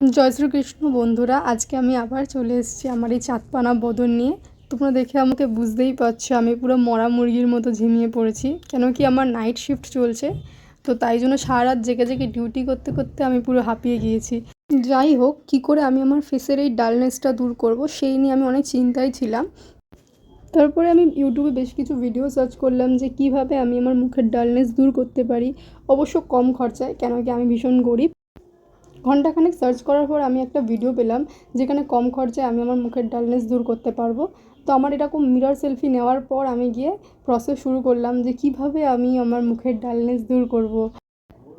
জয় শ্রীকৃষ্ণ বন্ধুরা, আজকে আমি আবার চলে এসেছি আমার এই চাঁদপানা বদন নিয়ে। তোমরা দেখে আমাকে বুঝতেই পারছো আমি পুরো মরা মুরগির মতো ঝিমিয়ে পড়েছি, কেন কি আমার নাইট শিফট চলছে। তো তাই জন্য সারা রাত জেগে জেগে ডিউটি করতে করতে আমি পুরো হাঁপিয়ে গিয়েছি। যাই হোক, কী করে আমি আমার ফেসের এই ডালনেসটা দূর করব সেই নিয়ে আমি অনেক চিন্তায় ছিলাম। তারপরে আমি ইউটিউবে বেশ কিছু ভিডিও সার্চ করলাম যে কিভাবে আমি আমার মুখের ডালনেস দূর করতে পারি, অবশ্য কম খরচায়, কেন কি আমি ভীষণ গরিব। ঘণ্টাখানেক সার্চ করার পর আমি একটা ভিডিও পেলাম যেখানে কম খরচায় আমি আমার মুখের ডালনেস দূর করতে পারবো। তো আমার এরকম মিরর সেলফি নেওয়ার পর আমি গিয়ে প্রসেস শুরু করলাম যে কিভাবে আমি আমার মুখের ডালনেস দূর করব।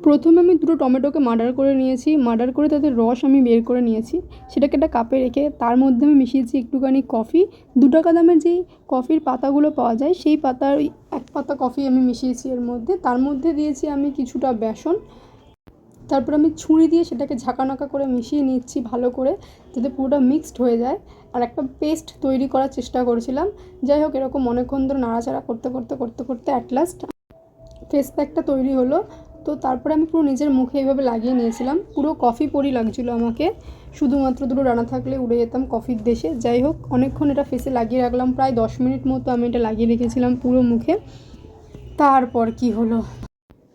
প্রথমে আমি দুটো টমেটোকে মার্ডার করে নিয়েছি, মার্ডার করে তাদের রস আমি বের করে নিয়েছি। সেটাকে একটা কাপে রেখে তার মধ্যে আমি মিশিয়েছি একটুখানি কফি। 2 টাকা দামের যেই কফির পাতাগুলো পাওয়া যায় সেই পাতার 1 পাতা কফি আমি মিশিয়েছি এর মধ্যে। তার মধ্যে দিয়েছি আমি কিছুটা বেসন। তারপর আমি ছুরি দিয়ে সেটাকে ঝাঁকানাকা করে মিশিয়ে নিচ্ছি ভালো করে, যাতে পুরোটা মিক্সড হয়ে যায়। আর একটা পেস্ট তৈরি করার চেষ্টা করেছিলাম। যাই হোক, এরকম অনেকক্ষণ ধরে নাড়াচাড়া করতে করতে করতে করতে অ্যাট লাস্ট ফেস প্যাকটা তৈরি হলো। তো তারপরে আমি পুরো নিজের মুখে এইভাবে লাগিয়ে নিয়েছিলাম। পুরো কফি পরি লাগছিলো আমাকে, শুধুমাত্র দুটো ডানা থাকলে উড়ে যেতাম কফির দেশে। যাই হোক, অনেকক্ষণ এটা ফেসে লাগিয়ে রাখলাম, প্রায় 10 মিনিট মতো আমি এটা লাগিয়ে রেখেছিলাম পুরো মুখে। তারপর কি হলো,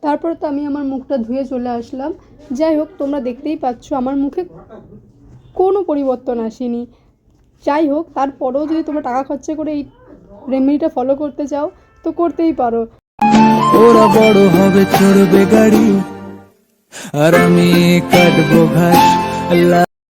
তারপর তো আমি আমার মুখটা ধুয়ে চলে আসলাম। যাই হোক, তোমরা দেখতেই পাচ্ছ আমার মুখে কোনো পরিবর্তন আসেনি। যাই হোক, তারপরেও যদি তোমরা টাকা খরচা করে এই রেমেডিটা ফলো করতে চাও তো করতেই পারো। ওরা বড় হবে, চড়বে গাড়ি, আর আমি কাটবো ঘাস।